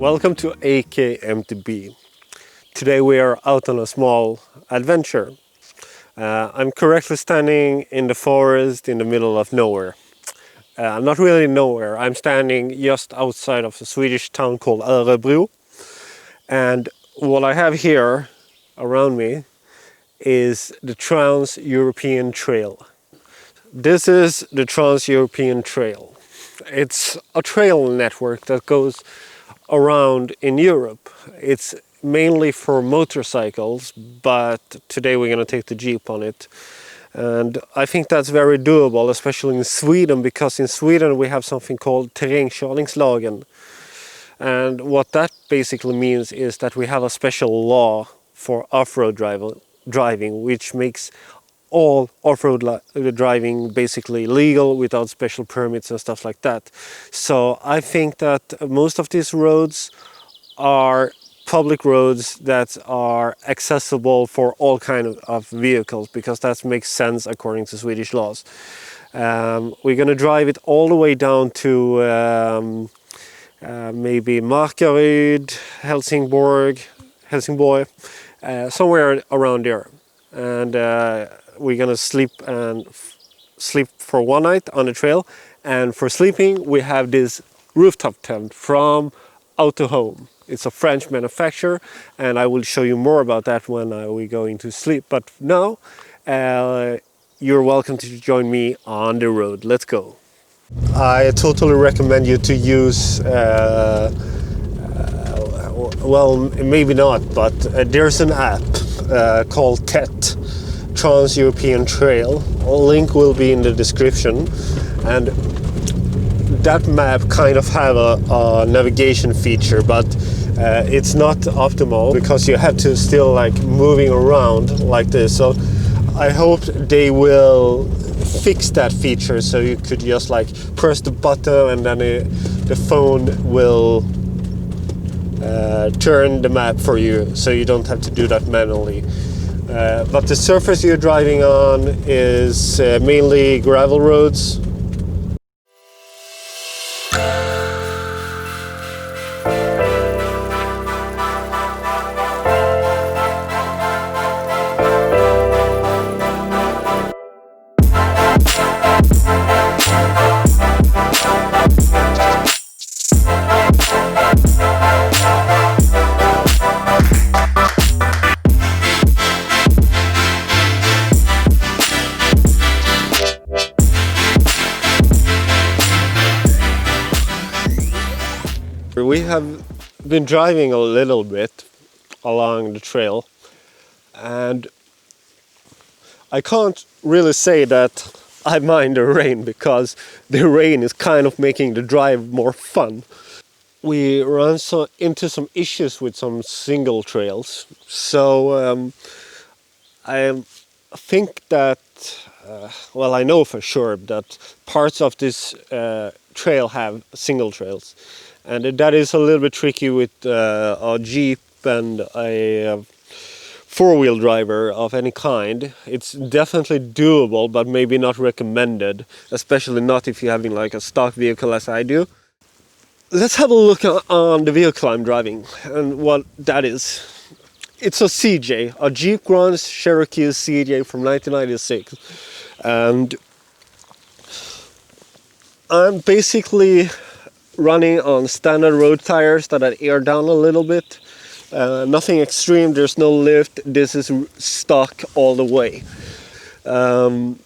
Welcome to AKMTB. Today we are out on a small adventure. I'm currently standing in the forest in the middle of nowhere. Not really nowhere, I'm standing just outside of a Swedish town called Örebro. And what I have here around me is the Trans-European Trail. This is the Trans-European Trail. It's a trail network that goes around in Europe. It's mainly for motorcycles, but today we're going to take the Jeep on it. And I think that's very doable, especially in Sweden, because in Sweden we have something called terrängkörningslagen. And what that basically means is that we have a special law for off-road driving, which makes all off-road driving basically legal without special permits and stuff like that. So I think that most of these roads are public roads that are accessible for all kinds of vehicles, because that makes sense according to Swedish laws. We're going to drive it all the way down to maybe Markaryd, Helsingborg, somewhere around there. And we're gonna sleep for one night on the trail, and for sleeping we have this rooftop tent from Autohome. It's a French manufacturer, and I will show you more about that when we're going to sleep. But now you're welcome to join me on the road. Let's go. I totally recommend you to use well, maybe not, but there's an app called TET, Trans-European Trail. A link will be in the description, and that map kind of have a navigation feature, but it's not optimal because you have to still like moving around like this. So I hope they will fix that feature so you could just like press the button and then the phone will turn the map for you, so you don't have to do that manually. But the surface you're driving on is mainly gravel roads. We have been driving a little bit along the trail, and I can't really say that I mind the rain, because the rain is kind of making the drive more fun. We run into some issues with some single trails, so I think that, well, I know for sure that parts of this trail have single trails. And that is a little bit tricky with a Jeep and a four-wheel driver of any kind. It's definitely doable, but maybe not recommended, especially not if you're having like a stock vehicle as I do. Let's have a look on the vehicle I'm driving and what that is. It's a ZJ, a Jeep Grand Cherokee ZJ from 1996. And I'm basically running on standard road tires that I air down a little bit. Nothing extreme, there's no lift, this is stock all the way. There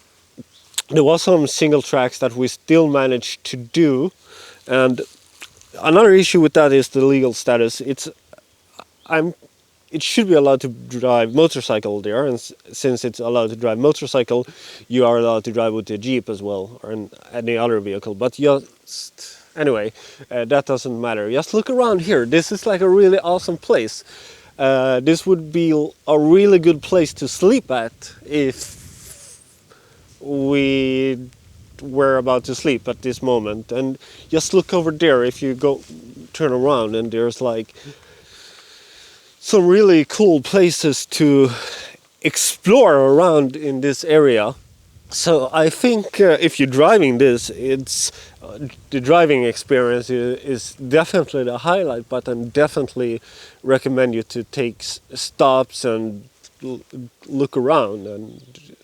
was some single tracks that we still managed to do, and another issue with that is the legal status. It should be allowed to drive motorcycle there, and since it's allowed to drive motorcycle, you are allowed to drive with the Jeep as well, or any other vehicle. But just anyway, that doesn't matter. Just look around here. This is like a really awesome place. This would be a really good place to sleep at if we were about to sleep at this moment. And just look over there. If you turn around, and there's like some really cool places to explore around in this area. So I think if you're driving this, it's the driving experience is definitely the highlight. But I definitely recommend you to take stops and look around and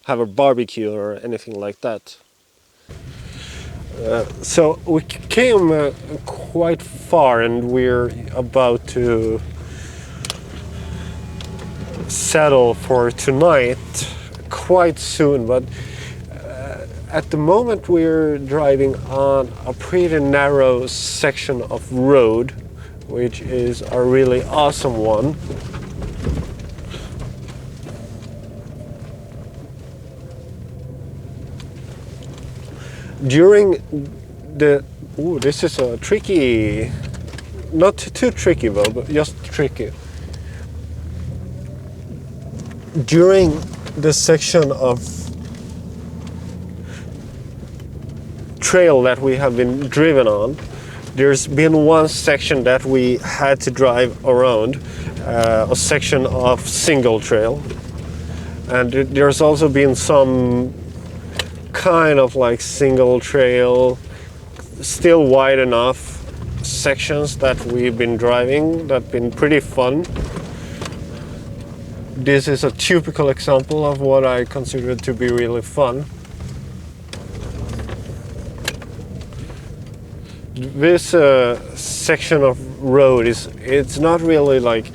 have a barbecue or anything like that. So we came quite far, and we're about to settle for tonight quite soon. But at the moment we're driving on a pretty narrow section of road, which is a really awesome one. During the... Ooh, this is a tricky... Not too tricky though, but just tricky. During the section of trail that we have been driven on, there's been one section that we had to drive around, a section of single trail, and there's also been some kind of like single trail, still wide enough sections that we've been driving that been pretty fun. This is a typical example of what I consider to be really fun. This section of road it's not really like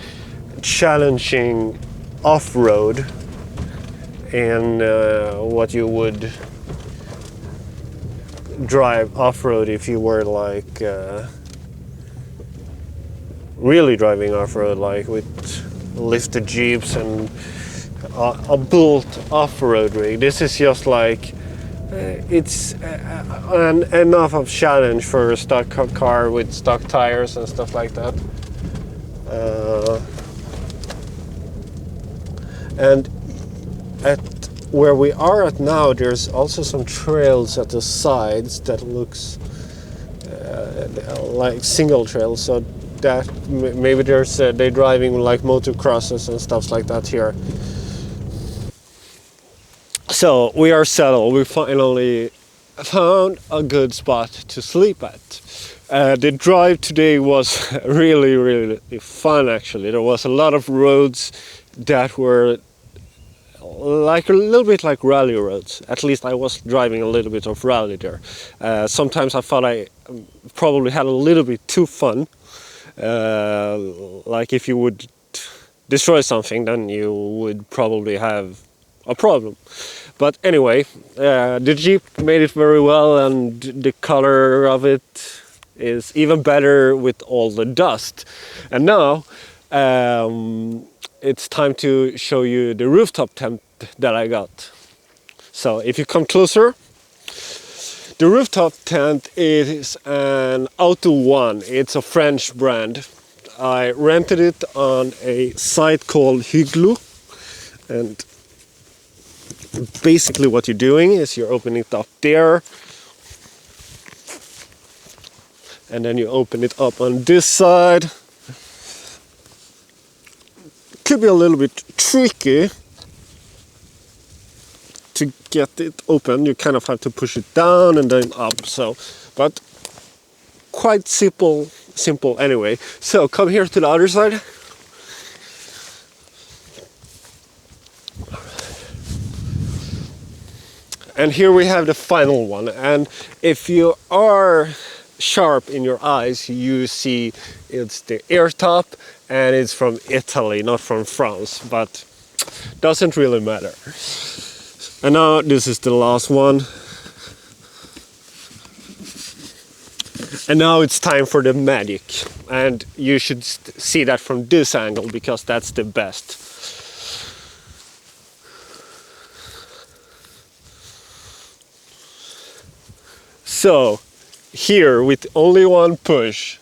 challenging off-road and what you would drive off-road if you were like really driving off-road, like with lifted jeeps and a built off-road rig. This is just like it's enough of challenge for a stock car with stock tires and stuff like that. And at where we are at now, there's also some trails at the sides that looks like single trails. So that maybe there's they're driving like motocrosses and stuff like that here. So we are settled. We finally found a good spot to sleep at. The drive today was really fun actually. There was a lot of roads that were like a little bit like rally roads. At least I was driving a little bit of rally there. Sometimes I thought I probably had a little bit too fun. Like if you would destroy something, then you would probably have a problem. But anyway, the Jeep made it very well, and the color of it is even better with all the dust. And now it's time to show you the rooftop tent that I got. So if you come closer, the rooftop tent is an Auto It's a French brand. I rented it on a site called Hyglo, and basically what you're doing is you're opening it up there, and then you open it up on this side. Could be a little bit tricky to get it open. You kind of have to push it down and then up. So, but quite simple anyway. So come here to the other side. And here we have the final one. And if you are sharp in your eyes, you see it's the air top, and it's from Italy, not from France, but doesn't really matter. And now this is the last one. And now it's time for the magic. And you should see that from this angle, because that's the best. So, here with only one push,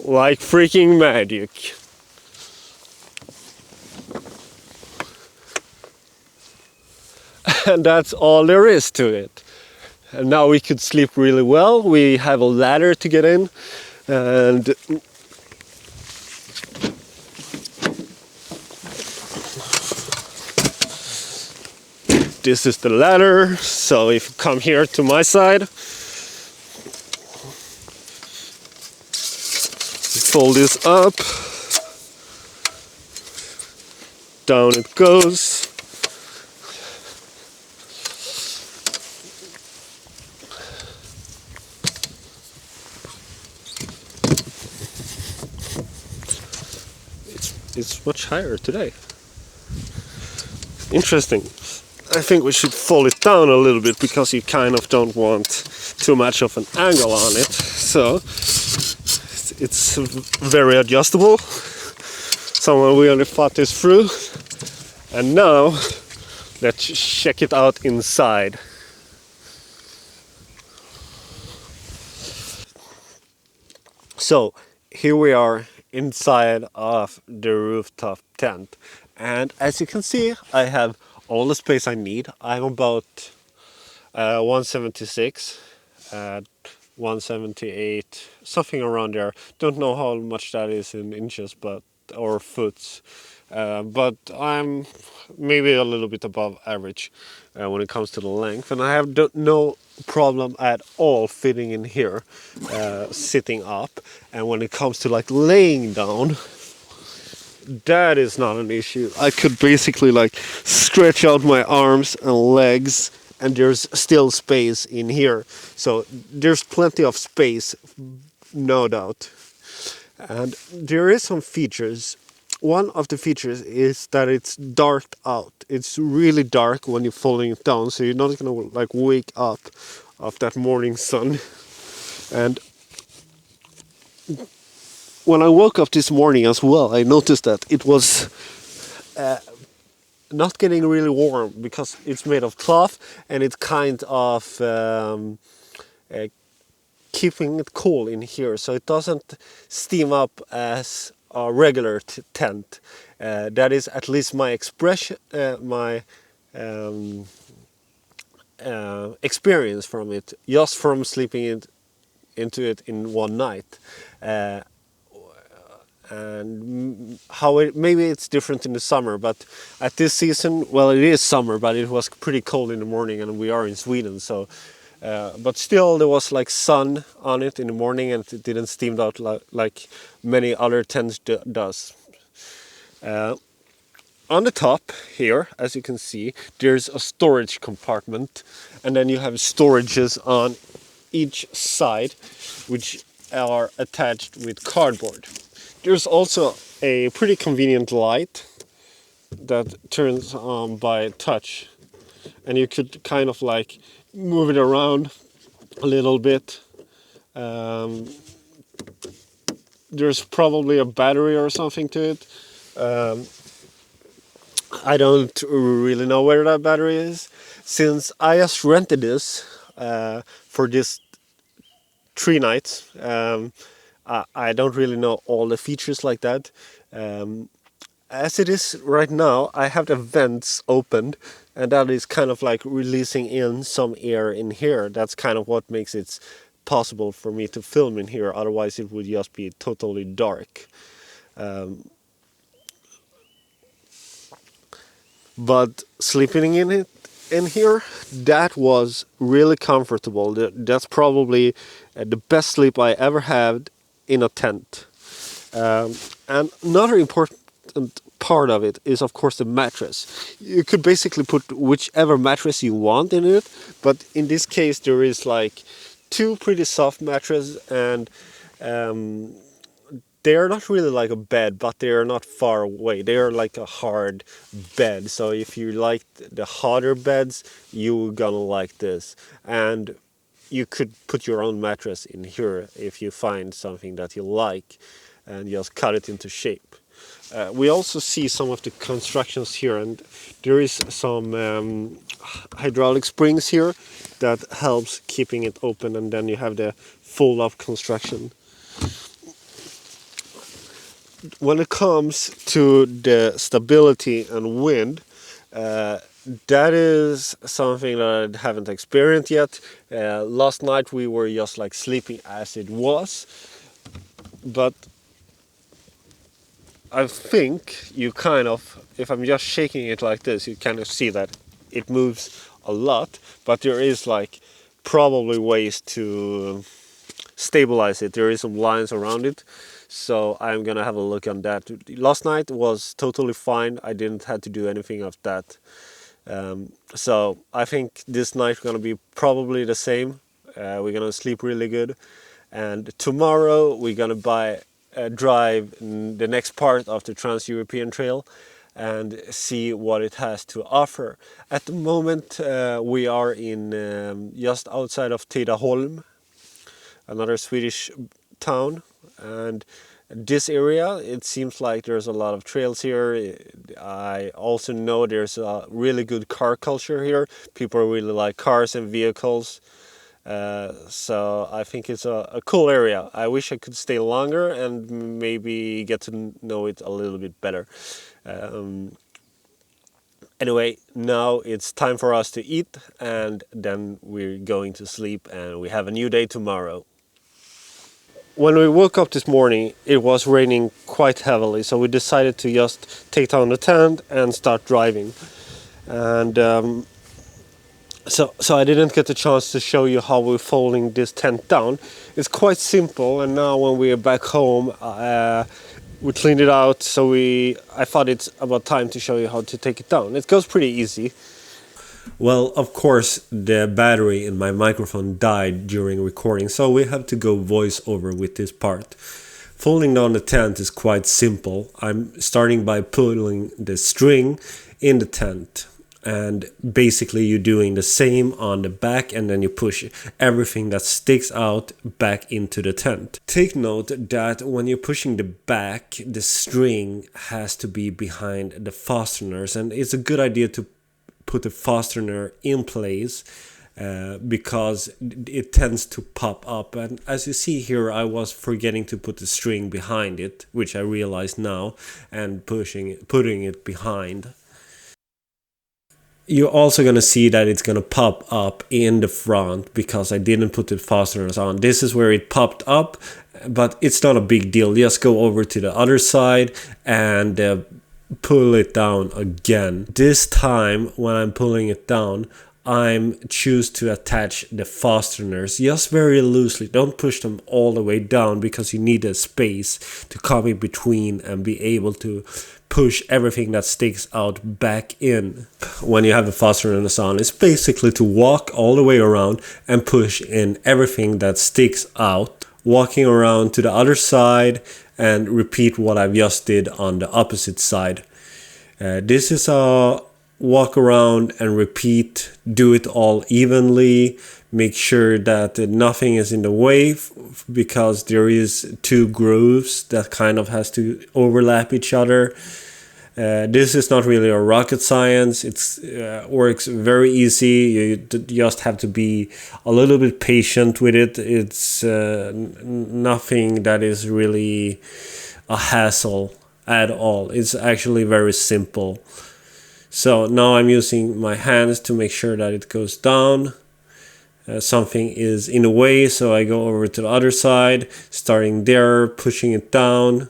like freaking magic. And that's all there is to it. And now we could sleep really well. We have a ladder to get in, and This is the ladder, so if you come here to my side, fold this up, down it goes. It's much higher today. Interesting. I think we should fold it down a little bit because you kind of don't want too much of an angle on it. So it's very adjustable. Someone really thought this through. And now let's check it out inside. So here we are inside of the rooftop tent, and as you can see, I have all the space I need. I'm about 176, 178, something around there. Don't know how much that is in inches, but or foot, but I'm maybe a little bit above average when it comes to the length, and I have no problem at all fitting in here, sitting up. And when it comes to like laying down, that is not an issue. I could basically like stretch out my arms and legs, and there's still space in here, so there's plenty of space, no doubt. And there is some features. One of the features is that it's dark out. It's really dark when you're folding it down, so you're not gonna like wake up of that morning sun. And when I woke up this morning as well, I noticed that it was not getting really warm because it's made of cloth, and it's kind of keeping it cool in here, so it doesn't steam up as a regular tent. That is at least my expression, my experience from it, just from sleeping into it in one night. And how maybe it's different in the summer, but at this season, well, it is summer, but it was pretty cold in the morning, and we are in Sweden, so but still there was like sun on it in the morning, and it didn't steam out like many other tents does. On the top here, as you can see, there's a storage compartment, and then you have storages on each side, which are attached with cardboard. There's also a pretty convenient light that turns on by touch, and you could kind of like move it around a little bit. There's probably a battery or something to it. I don't really know where that battery is, since I just rented this for this 3 nights. I don't really know all the features like that. As it is right now, I have the vents opened, and that is kind of like releasing in some air in here. That's kind of what makes it possible for me to film in here, otherwise it would just be totally dark. But sleeping in here, that was really comfortable. That's probably the best sleep I ever had in a tent. And another important part of it is, of course, the mattress. You could basically put whichever mattress you want in it, but in this case there is like 2 pretty soft mattresses, and they are not really like a bed, but they are not far away. They are like a hard bed. So if you like the harder beds, you're gonna like this. And you could put your own mattress in here if you find something that you like, and just cut it into shape. We also see some of the constructions here, and there is some hydraulic springs here that helps keeping it open, and then you have the fold-up construction. When it comes to the stability and wind, that is something that I haven't experienced yet. Last night we were just like sleeping as it was, but I think you kind of, if I'm just shaking it like this, you kind of see that it moves a lot, but there is like probably ways to stabilize it. There is some lines around it, so I'm gonna have a look on that. Last night was totally fine. I didn't have to do anything of that. So I think this night gonna be probably the same. We're gonna sleep really good, and tomorrow we're gonna drive the next part of the Trans-European Trail and see what it has to offer. At the moment we are in just outside of Tidaholm, another Swedish town, and this area, it seems like there's a lot of trails here. I also know there's a really good car culture here. People really like cars and vehicles. So I think it's a cool area. I wish I could stay longer and maybe get to know it a little bit better. Anyway, now it's time for us to eat, and then we're going to sleep, and we have a new day tomorrow. When we woke up this morning, it was raining quite heavily, so we decided to just take down the tent and start driving. And so I didn't get the chance to show you how we're folding this tent down. It's quite simple, and now when we're back home, we cleaned it out, so I thought it's about time to show you how to take it down. It goes pretty easy. Well, of course, the battery in my microphone died during recording, so we have to go voice over with this part. Folding down the tent is quite simple. I'm starting by pulling the string in the tent, and basically you're doing the same on the back, and then you push everything that sticks out back into the tent. Take note that when you're pushing the back, the string has to be behind the fasteners, and it's a good idea to put the fastener in place because it tends to pop up. And as you see here, I was forgetting to put the string behind it, which I realize now, and putting it behind. You're also going to see that it's going to pop up in the front because I didn't put the fasteners on. This is where it popped up, but it's not a big deal. Just go over to the other side and pull it down again. This time when I'm pulling it down, I'm choose to attach the fasteners just very loosely. Don't push them all the way down because you need a space to come in between and be able to push everything that sticks out back in. When you have the fasteners on, it's basically to walk all the way around and push in everything that sticks out, walking around to the other side and repeat what I've just did on the opposite side. This is a walk around and repeat, do it all evenly, make sure that nothing is in the way because there is two grooves that kind of has to overlap each other. This is not really a rocket science. It's works very easy. You just have to be a little bit patient with it. It's nothing that is really a hassle at all. It's actually very simple. So now I'm using my hands to make sure that it goes down. Something is in the way, so I go over to the other side, starting there, pushing it down.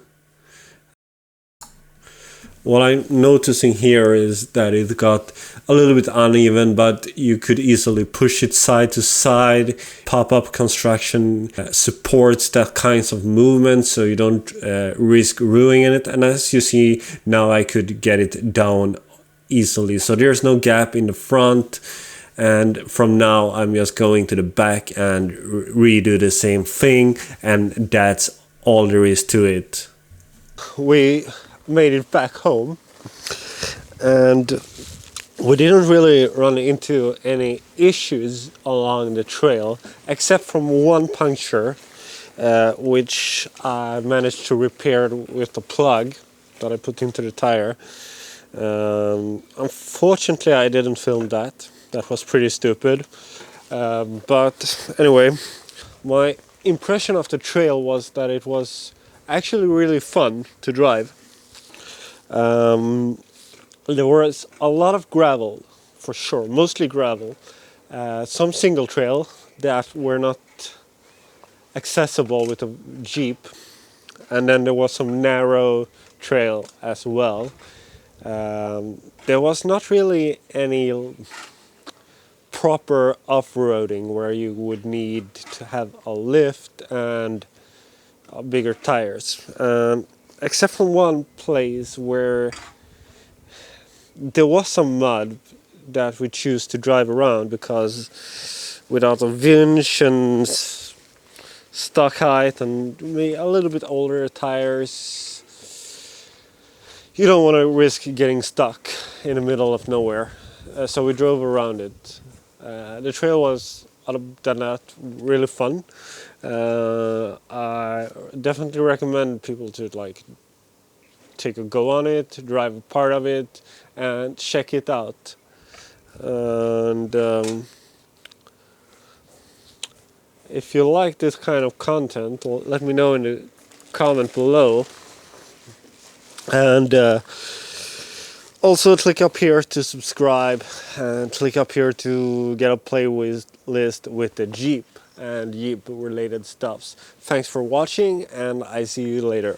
What I'm noticing here is that it got a little bit uneven, but you could easily push it side to side. Pop-up construction supports that kinds of movement, so you don't risk ruining it. And as you see, now I could get it down easily. So there's no gap in the front. And from now, I'm just going to the back and redo the same thing. And that's all there is to it. We made it back home, and we didn't really run into any issues along the trail except from one puncture which I managed to repair with the plug that I put into the tire. Unfortunately I didn't film that. That was pretty stupid, but anyway, my impression of the trail was that it was actually really fun to drive. There was a lot of gravel, for sure, mostly gravel. Some single trail that were not accessible with a Jeep, and then there was some narrow trail as well. There was not really any proper off-roading where you would need to have a lift and bigger tires, except for one place where there was some mud that we choose to drive around, because without a winch and stock height and a little bit older tires, you don't want to risk getting stuck in the middle of nowhere. So we drove around it. The trail was, other than that, really fun. I definitely recommend people to take a go on it, drive a part of it, and check it out. And if you like this kind of content, let me know in the comment below. And also click up here to subscribe, and click up here to get a playlist with the Jeep and Jeep related stuffs. Thanks for watching, and I see you later.